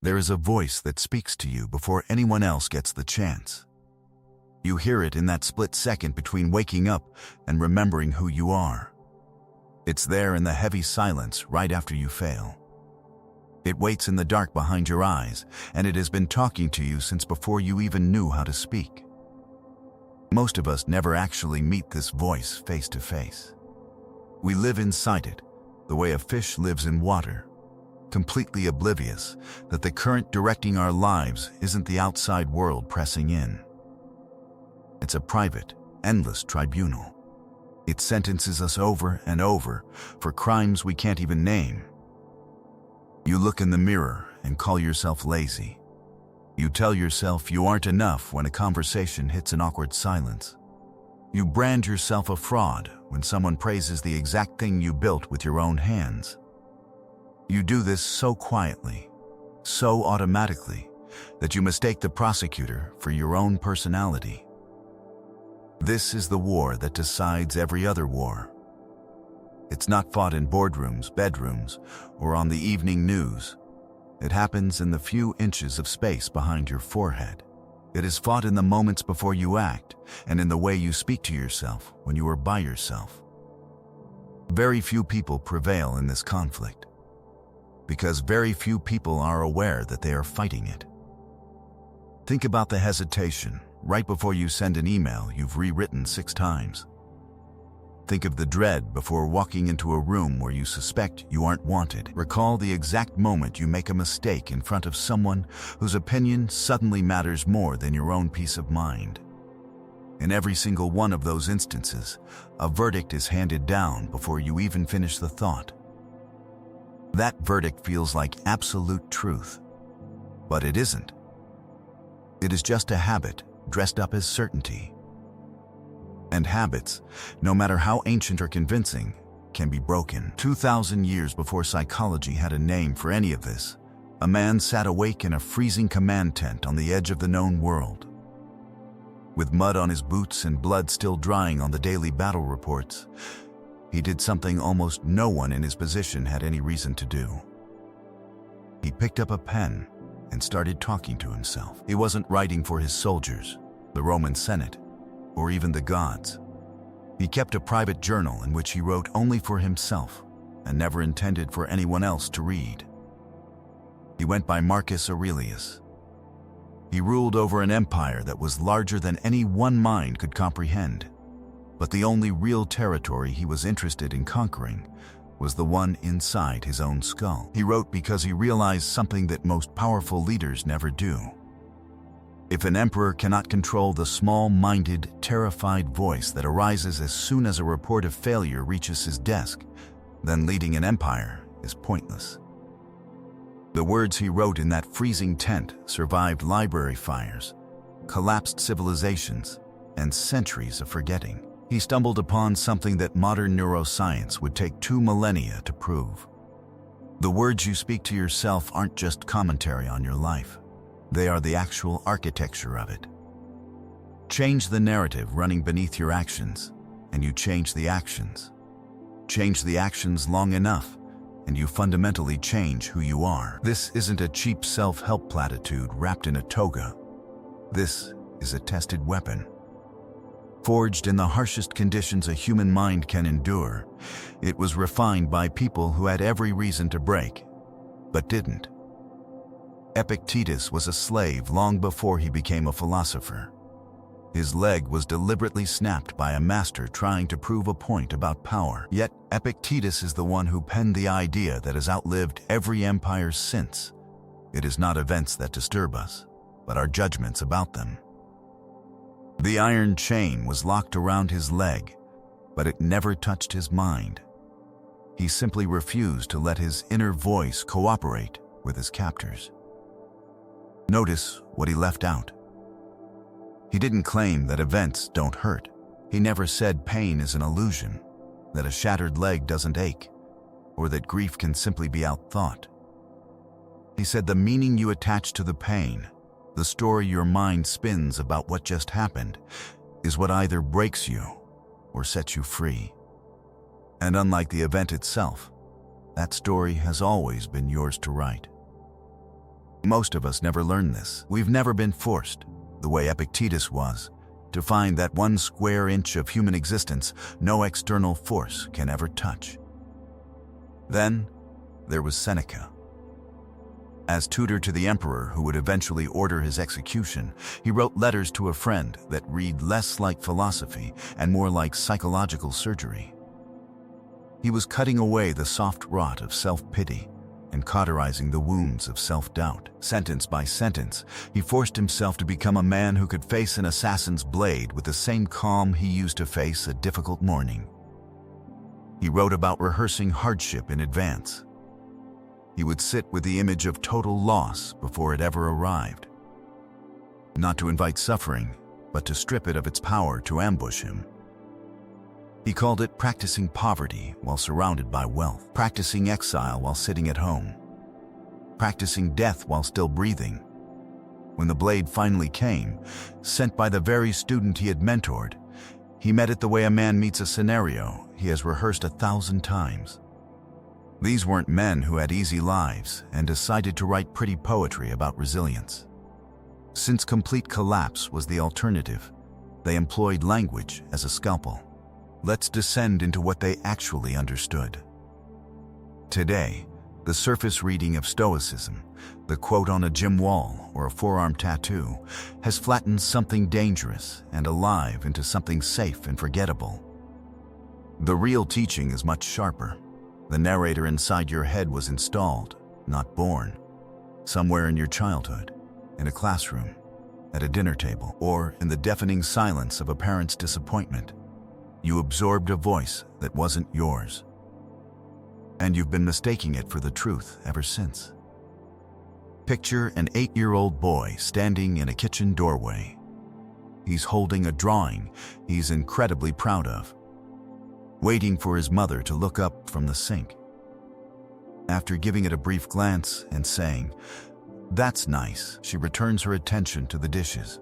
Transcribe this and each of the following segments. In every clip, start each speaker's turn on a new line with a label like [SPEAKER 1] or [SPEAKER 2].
[SPEAKER 1] There is a voice that speaks to you before anyone else gets the chance. You hear it in that split second between waking up and remembering who you are. It's there in the heavy silence right after you fail. It waits in the dark behind your eyes, and it has been talking to you since before you even knew how to speak. Most of us never actually meet this voice face to face. We live inside it, the way a fish lives in water, completely oblivious that the current directing our lives isn't the outside world pressing in. It's a private, endless tribunal. It sentences us over and over for crimes we can't even name. You look in the mirror and call yourself lazy. You tell yourself you aren't enough when a conversation hits an awkward silence. You brand yourself a fraud when someone praises the exact thing you built with your own hands. You do this so quietly, so automatically, that you mistake the prosecutor for your own personality. This is the war that decides every other war. It's not fought in boardrooms, bedrooms, or on the evening news. It happens in the few inches of space behind your forehead. It is fought in the moments before you act, and in the way you speak to yourself when you are by yourself. Very few people prevail in this conflict, because very few people are aware that they are fighting it. Think about the hesitation right before you send an email you've rewritten 6 times. Think of the dread before walking into a room where you suspect you aren't wanted. Recall the exact moment you make a mistake in front of someone whose opinion suddenly matters more than your own peace of mind. In every single one of those instances, a verdict is handed down before you even finish the thought. That verdict feels like absolute truth, but it isn't. It is just a habit dressed up as certainty. And habits, no matter how ancient or convincing, can be broken. 2,000 years before psychology had a name for any of this, a man sat awake in a freezing command tent on the edge of the known world. With mud on his boots and blood still drying on the daily battle reports, he did something almost no one in his position had any reason to do. He picked up a pen and started talking to himself. He wasn't writing for his soldiers, the Roman Senate, or even the gods. He kept a private journal in which he wrote only for himself and never intended for anyone else to read. He went by Marcus Aurelius. He ruled over an empire that was larger than any one mind could comprehend, but the only real territory he was interested in conquering was the one inside his own skull. He wrote because he realized something that most powerful leaders never do. If an emperor cannot control the small-minded, terrified voice that arises as soon as a report of failure reaches his desk, then leading an empire is pointless. The words he wrote in that freezing tent survived library fires, collapsed civilizations, and centuries of forgetting. He stumbled upon something that modern neuroscience would take 2 millennia to prove. The words you speak to yourself aren't just commentary on your life. They are the actual architecture of it. Change the narrative running beneath your actions, and you change the actions. Change the actions long enough, and you fundamentally change who you are. This isn't a cheap self-help platitude wrapped in a toga. This is a tested weapon. Forged in the harshest conditions a human mind can endure, it was refined by people who had every reason to break, but didn't. Epictetus was a slave long before he became a philosopher. His leg was deliberately snapped by a master trying to prove a point about power. Yet Epictetus is the one who penned the idea that has outlived every empire since. It is not events that disturb us, but our judgments about them. The iron chain was locked around his leg, but it never touched his mind. He simply refused to let his inner voice cooperate with his captors. Notice what he left out. He didn't claim that events don't hurt. He never said pain is an illusion, that a shattered leg doesn't ache, or that grief can simply be outthought. He said the meaning you attach to the pain, the story your mind spins about what just happened, is what either breaks you or sets you free. And unlike the event itself, that story has always been yours to write. Most of us never learn this. We've never been forced, the way Epictetus was, to find that 1 square inch of human existence no external force can ever touch. Then, there was Seneca. As tutor to the emperor who would eventually order his execution, he wrote letters to a friend that read less like philosophy and more like psychological surgery. He was cutting away the soft rot of self-pity and cauterizing the wounds of self-doubt. Sentence by sentence, he forced himself to become a man who could face an assassin's blade with the same calm he used to face a difficult morning. He wrote about rehearsing hardship in advance. He would sit with the image of total loss before it ever arrived. Not to invite suffering, but to strip it of its power to ambush him. He called it practicing poverty while surrounded by wealth, practicing exile while sitting at home, practicing death while still breathing. When the blade finally came, sent by the very student he had mentored, he met it the way a man meets a scenario he has rehearsed 1,000 times. These weren't men who had easy lives and decided to write pretty poetry about resilience. Since complete collapse was the alternative, they employed language as a scalpel. Let's descend into what they actually understood. Today, the surface reading of Stoicism, the quote on a gym wall or a forearm tattoo, has flattened something dangerous and alive into something safe and forgettable. The real teaching is much sharper. The narrator inside your head was installed, not born, somewhere in your childhood, in a classroom, at a dinner table, or in the deafening silence of a parent's disappointment. You absorbed a voice that wasn't yours, and you've been mistaking it for the truth ever since. Picture an 8-year-old boy standing in a kitchen doorway. He's holding a drawing he's incredibly proud of, waiting for his mother to look up from the sink. After giving it a brief glance and saying, "That's nice," she returns her attention to the dishes.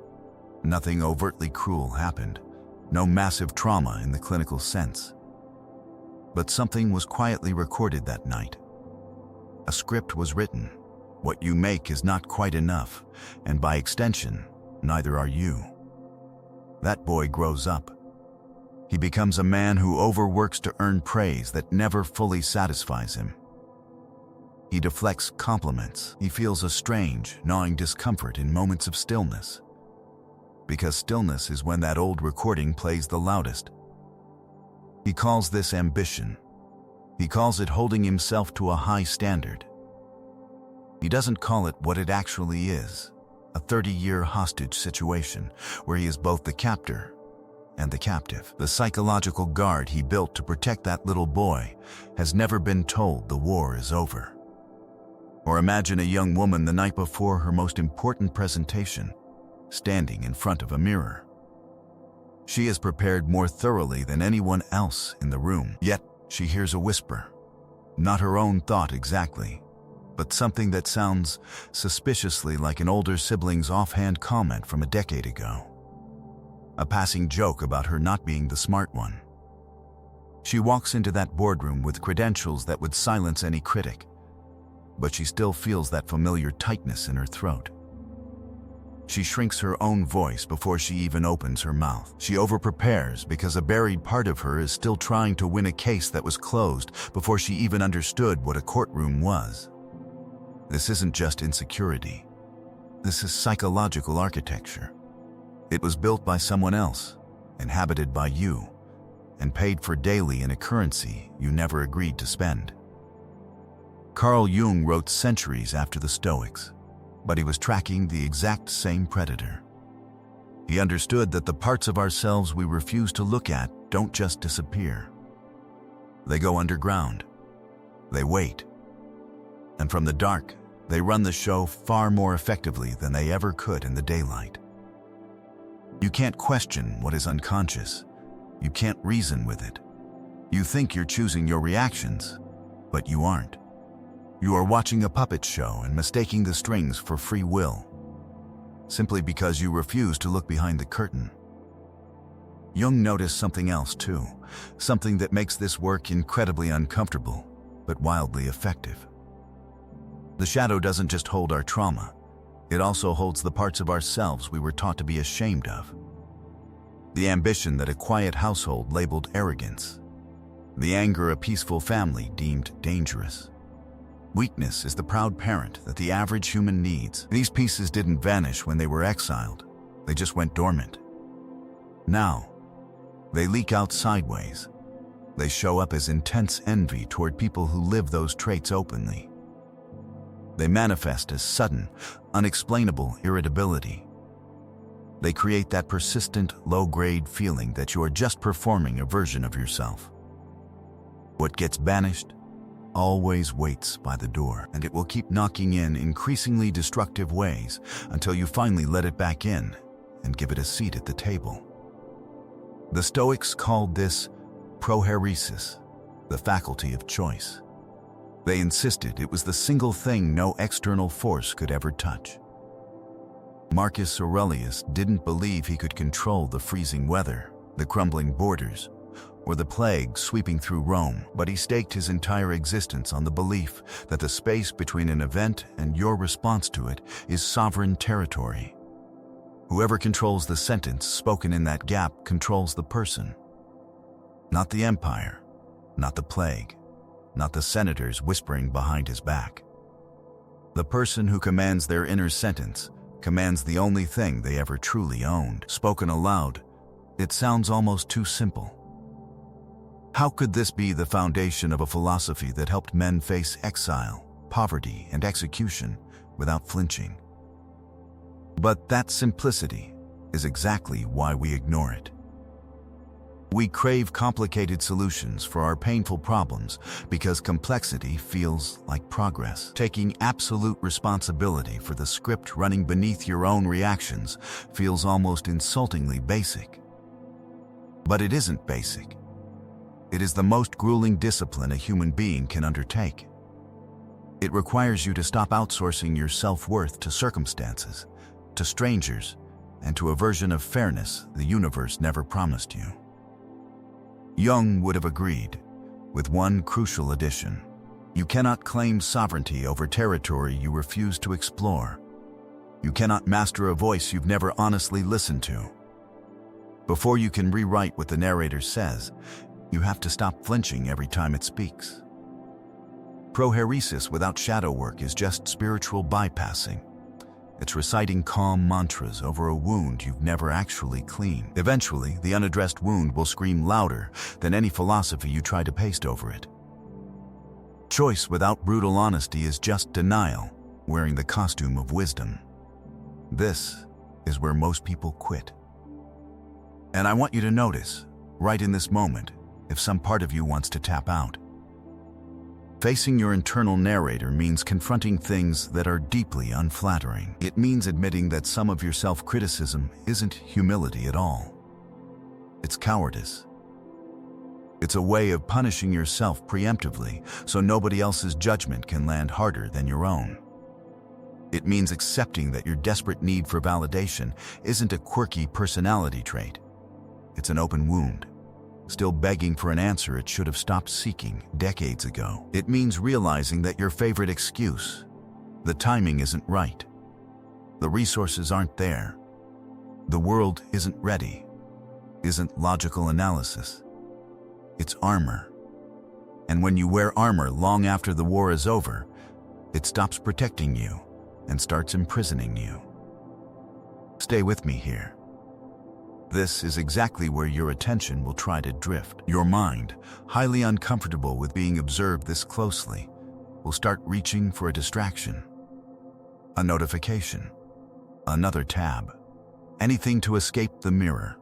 [SPEAKER 1] Nothing overtly cruel happened, no massive trauma in the clinical sense. But something was quietly recorded that night. A script was written. What you make is not quite enough, and by extension, neither are you. That boy grows up. He becomes a man who overworks to earn praise that never fully satisfies him. He deflects compliments. He feels a strange, gnawing discomfort in moments of stillness. Because stillness is when that old recording plays the loudest. He calls this ambition. He calls it holding himself to a high standard. He doesn't call it what it actually is, a 30-year hostage situation where he is both the captor and the captive. The psychological guard he built to protect that little boy has never been told the war is over. Or imagine a young woman the night before her most important presentation, standing in front of a mirror. She is prepared more thoroughly than anyone else in the room, yet she hears a whisper. Not her own thought exactly, but something that sounds suspiciously like an older sibling's offhand comment from a decade ago. A passing joke about her not being the smart one. She walks into that boardroom with credentials that would silence any critic, but she still feels that familiar tightness in her throat. She shrinks her own voice before she even opens her mouth. She overprepares because a buried part of her is still trying to win a case that was closed before she even understood what a courtroom was. This isn't just insecurity. This is psychological architecture. It was built by someone else, inhabited by you, and paid for daily in a currency you never agreed to spend. Carl Jung wrote centuries after the Stoics, but he was tracking the exact same predator. He understood that the parts of ourselves we refuse to look at don't just disappear. They go underground. They wait. And from the dark, they run the show far more effectively than they ever could in the daylight. You can't question what is unconscious. You can't reason with it. You think you're choosing your reactions, but you aren't. You are watching a puppet show and mistaking the strings for free will, simply because you refuse to look behind the curtain. Jung noticed something else too, something that makes this work incredibly uncomfortable, but wildly effective. The shadow doesn't just hold our trauma, It also holds the parts of ourselves we were taught to be ashamed of. The ambition that a quiet household labeled arrogance. The anger a peaceful family deemed dangerous. Weakness is the proud parent that the average human needs. These pieces didn't vanish when they were exiled. They just went dormant. Now, they leak out sideways. They show up as intense envy toward people who live those traits openly. They manifest as sudden, unexplainable irritability. They create that persistent, low-grade feeling that you are just performing a version of yourself. What gets banished always waits by the door, and it will keep knocking in increasingly destructive ways until you finally let it back in and give it a seat at the table. The Stoics called this Prohairesis, the faculty of choice. They insisted it was the single thing no external force could ever touch. Marcus Aurelius didn't believe he could control the freezing weather, the crumbling borders, or the plague sweeping through Rome, but he staked his entire existence on the belief that the space between an event and your response to it is sovereign territory. Whoever controls the sentence spoken in that gap controls the person. Not the empire, not the plague, not the senators whispering behind his back. The person who commands their inner sentence commands the only thing they ever truly owned. Spoken aloud, it sounds almost too simple. How could this be the foundation of a philosophy that helped men face exile, poverty, and execution without flinching? But that simplicity is exactly why we ignore it. We crave complicated solutions for our painful problems because complexity feels like progress. Taking absolute responsibility for the script running beneath your own reactions feels almost insultingly basic. But it isn't basic. It is the most grueling discipline a human being can undertake. It requires you to stop outsourcing your self-worth to circumstances, to strangers, and to a version of fairness the universe never promised you. Jung would have agreed, with one crucial addition. You cannot claim sovereignty over territory you refuse to explore. You cannot master a voice you've never honestly listened to. Before you can rewrite what the narrator says, you have to stop flinching every time it speaks. Prohairesis without shadow work is just spiritual bypassing. It's reciting calm mantras over a wound you've never actually cleaned. Eventually, the unaddressed wound will scream louder than any philosophy you try to paste over it. Choice without brutal honesty is just denial, wearing the costume of wisdom. This is where most people quit. And I want you to notice, right in this moment, if some part of you wants to tap out. Facing your internal narrator means confronting things that are deeply unflattering. It means admitting that some of your self-criticism isn't humility at all. It's cowardice. It's a way of punishing yourself preemptively so nobody else's judgment can land harder than your own. It means accepting that your desperate need for validation isn't a quirky personality trait. It's an open wound, still begging for an answer it should have stopped seeking decades ago. It means realizing that your favorite excuse, the timing isn't right, the resources aren't there, the world isn't ready, isn't logical analysis. It's armor. And when you wear armor long after the war is over, it stops protecting you and starts imprisoning you. Stay with me here. This is exactly where your attention will try to drift. Your mind, highly uncomfortable with being observed this closely, will start reaching for a distraction. A notification, another tab, anything to escape the mirror.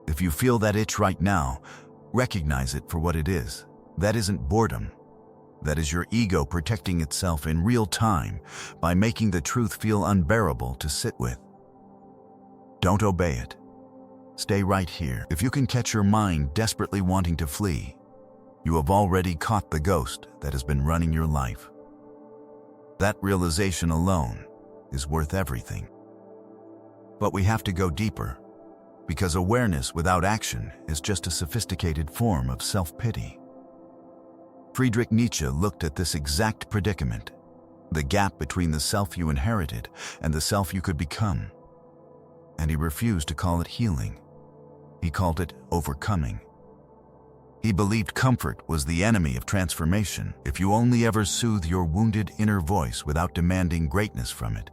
[SPEAKER 1] If you feel that itch right now, recognize it for what it is. That isn't boredom. That is your ego protecting itself in real time by making the truth feel unbearable to sit with. Don't obey it. Stay right here. If you can catch your mind desperately wanting to flee, you have already caught the ghost that has been running your life. That realization alone is worth everything. But we have to go deeper, because awareness without action is just a sophisticated form of self-pity. Friedrich Nietzsche looked at this exact predicament. the gap between the self you inherited and the self you could become. And he refused to call it healing. He called it overcoming. He believed comfort was the enemy of transformation. If you only ever soothe your wounded inner voice without demanding greatness from it,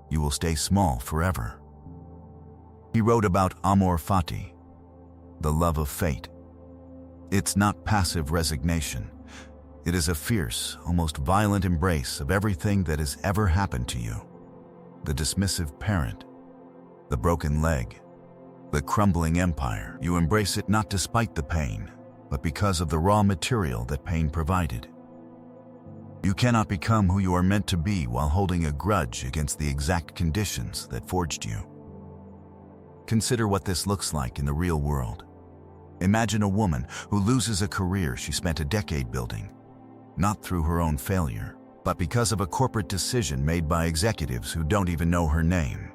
[SPEAKER 1] you will stay small forever. He wrote about Amor Fati, the love of fate. It's not passive resignation. It is a fierce, almost violent embrace of everything that has ever happened to you. The dismissive parent, the broken leg, the crumbling empire. You embrace it not despite the pain, but because of the raw material that pain provided. You cannot become who you are meant to be while holding a grudge against the exact conditions that forged you. Consider what this looks like in the real world. Imagine a woman who loses a career she spent a decade building, not through her own failure, but because of a corporate decision made by executives who don't even know her name.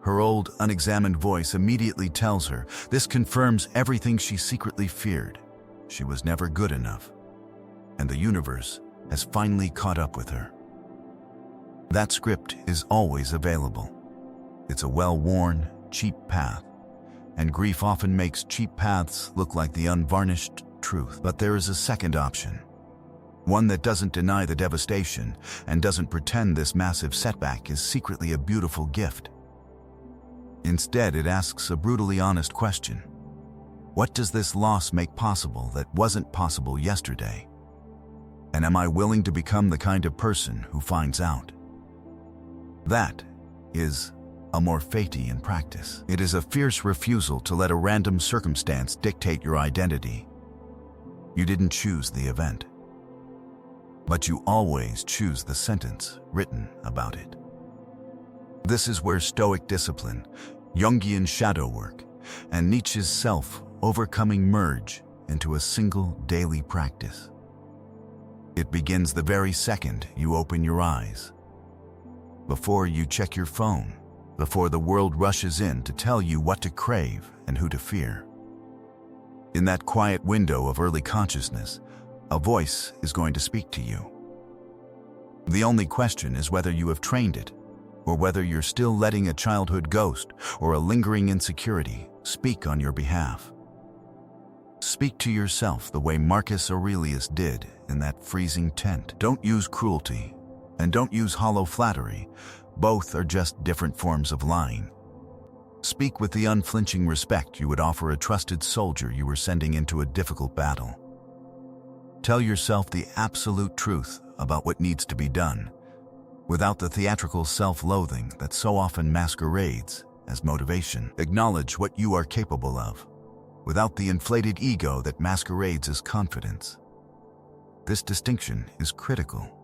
[SPEAKER 1] Her old, unexamined voice immediately tells her this confirms everything she secretly feared. She was never good enough, and the universe has finally caught up with her. That script is always available. It's a well-worn, cheap path, and grief often makes cheap paths look like the unvarnished truth. But there is a second option, one that doesn't deny the devastation and doesn't pretend this massive setback is secretly a beautiful gift. Instead, it asks a brutally honest question. What does this loss make possible that wasn't possible yesterday? And am I willing to become the kind of person who finds out? That is Amor Fati in practice. It is a fierce refusal to let a random circumstance dictate your identity. You didn't choose the event, but you always choose the sentence written about it. This is where Stoic discipline, Jungian shadow work, and Nietzsche's self-overcoming merge into a single daily practice. It begins the very second you open your eyes. Before you check your phone, before the world rushes in to tell you what to crave and who to fear. In that quiet window of early consciousness, a voice is going to speak to you. The only question is whether you have trained it, or whether you're still letting a childhood ghost or a lingering insecurity speak on your behalf. Speak to yourself the way Marcus Aurelius did in that freezing tent. Don't use cruelty, and don't use hollow flattery. Both are just different forms of lying. Speak with the unflinching respect you would offer a trusted soldier you were sending into a difficult battle. Tell yourself the absolute truth about what needs to be done, without the theatrical self-loathing that so often masquerades as motivation. Acknowledge what you are capable of, without the inflated ego that masquerades as confidence. This distinction is critical.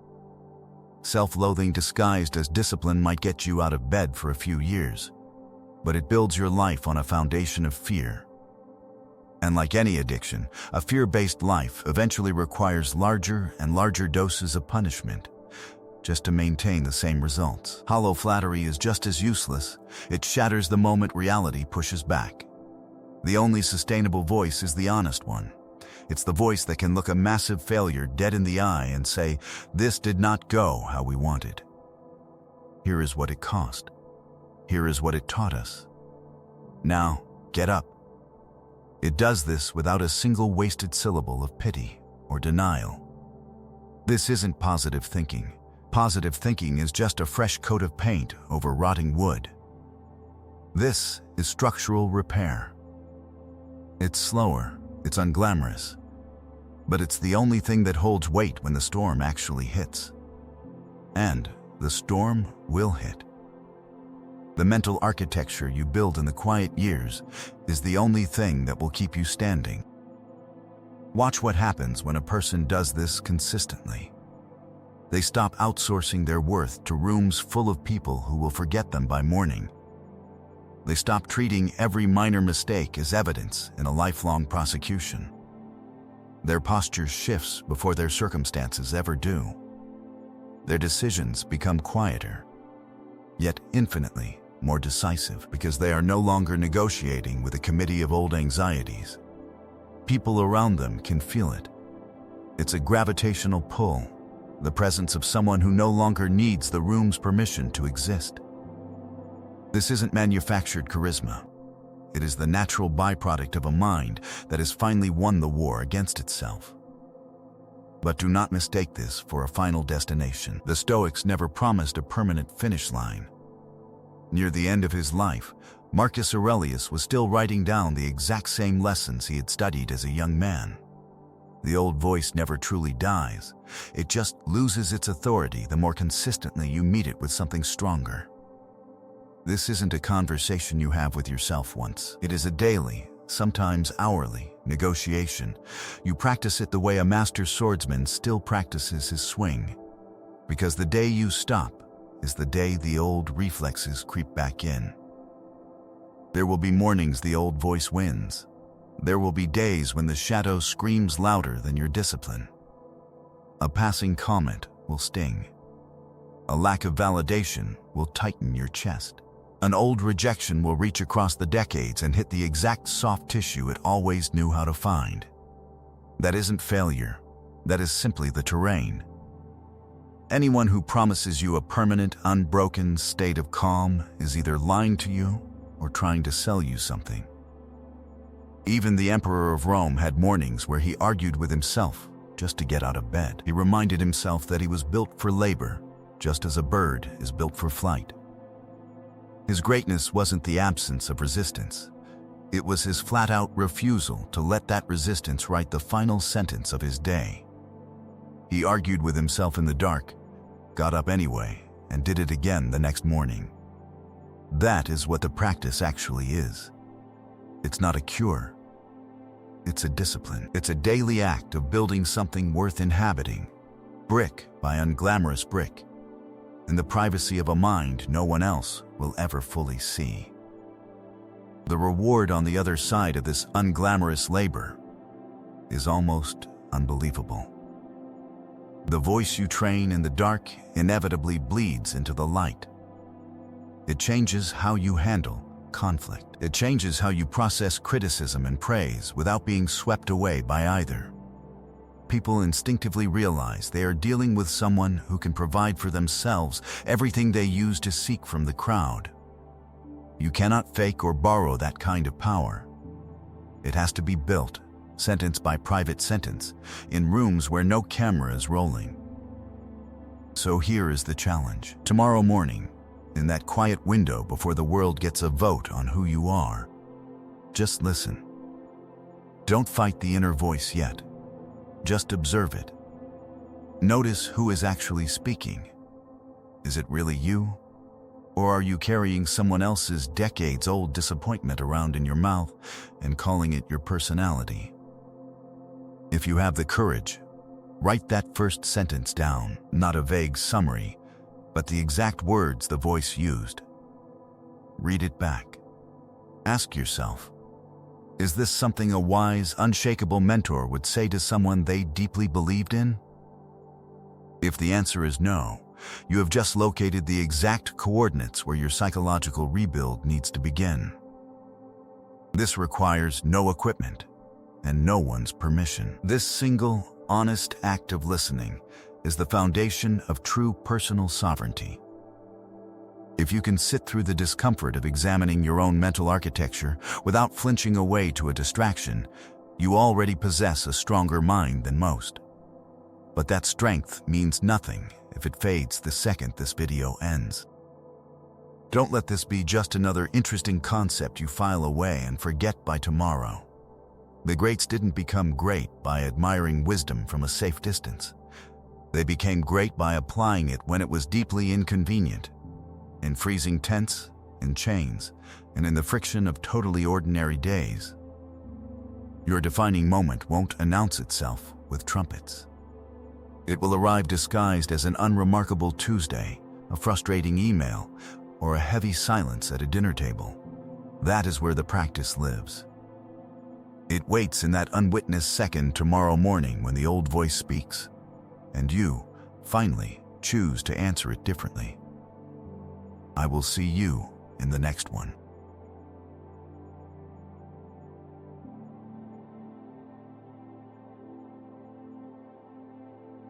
[SPEAKER 1] Self-loathing disguised as discipline might get you out of bed for a few years, but it builds your life on a foundation of fear. And like any addiction, a fear-based life eventually requires larger and larger doses of punishment, just to maintain the same results. Hollow flattery is just as useless. It shatters the moment reality pushes back. The only sustainable voice is the honest one. It's the voice that can look a massive failure dead in the eye and say, "This did not go how we wanted. Here is what it cost. Here is what it taught us. Now, get up." It does this without a single wasted syllable of pity or denial. This isn't positive thinking. Positive thinking is just a fresh coat of paint over rotting wood. This is structural repair. It's slower, it's unglamorous, but it's the only thing that holds weight when the storm actually hits. And the storm will hit. The mental architecture you build in the quiet years is the only thing that will keep you standing. Watch what happens when a person does this consistently. They stop outsourcing their worth to rooms full of people who will forget them by morning. They stop treating every minor mistake as evidence in a lifelong prosecution. Their posture shifts before their circumstances ever do. Their decisions become quieter, yet infinitely more decisive, because they are no longer negotiating with a committee of old anxieties. People around them can feel it. It's a gravitational pull, the presence of someone who no longer needs the room's permission to exist. This isn't manufactured charisma. It is the natural byproduct of a mind that has finally won the war against itself. But do not mistake this for a final destination. The Stoics never promised a permanent finish line. Near the end of his life, Marcus Aurelius was still writing down the exact same lessons he had studied as a young man. The old voice never truly dies. It just loses its authority the more consistently you meet it with something stronger. This isn't a conversation you have with yourself once. It is a daily, sometimes hourly, negotiation. You practice it the way a master swordsman still practices his swing. Because the day you stop is the day the old reflexes creep back in. There will be mornings the old voice wins. There will be days when the shadow screams louder than your discipline. A passing comment will sting. A lack of validation will tighten your chest. An old rejection will reach across the decades and hit the exact soft tissue it always knew how to find. That isn't failure. That is simply the terrain. Anyone who promises you a permanent, unbroken state of calm is either lying to you or trying to sell you something. Even the Emperor of Rome had mornings where he argued with himself just to get out of bed. He reminded himself that he was built for labor, just as a bird is built for flight. His greatness wasn't the absence of resistance. It was his flat-out refusal to let that resistance write the final sentence of his day. He argued with himself in the dark, got up anyway, and did it again the next morning. That is what the practice actually is. It's not a cure. It's a discipline. It's a daily act of building something worth inhabiting, brick by unglamorous brick, in the privacy of a mind no one else will ever fully see. The reward on the other side of this unglamorous labor is almost unbelievable. The voice you train in the dark inevitably bleeds into the light. It changes how you handle conflict. It changes how you process criticism and praise without being swept away by either. People instinctively realize they are dealing with someone who can provide for themselves everything they use to seek from the crowd. You cannot fake or borrow that kind of power. It has to be built, sentence by private sentence, in rooms where no camera is rolling. So here is the challenge. Tomorrow morning, in that quiet window before the world gets a vote on who you are, just listen. Don't fight the inner voice yet. Just observe it. Notice who is actually speaking. Is it really you? Or are you carrying someone else's decades-old disappointment around in your mouth and calling it your personality? If you have the courage, write that first sentence down, not a vague summary, but the exact words the voice used. Read it back. Ask yourself, is this something a wise, unshakable mentor would say to someone they deeply believed in? If the answer is no, you have just located the exact coordinates where your psychological rebuild needs to begin. This requires no equipment and no one's permission. This single, honest act of listening is the foundation of true personal sovereignty. If you can sit through the discomfort of examining your own mental architecture without flinching away to a distraction, you already possess a stronger mind than most. But that strength means nothing if it fades the second this video ends. Don't let this be just another interesting concept you file away and forget by tomorrow. The greats didn't become great by admiring wisdom from a safe distance. They became great by applying it when it was deeply inconvenient, in freezing tents, in chains, and in the friction of totally ordinary days. Your defining moment won't announce itself with trumpets. It will arrive disguised as an unremarkable Tuesday, a frustrating email, or a heavy silence at a dinner table. That is where the practice lives. It waits in that unwitnessed second tomorrow morning when the old voice speaks, and you, finally, choose to answer it differently. I will see you in the next one.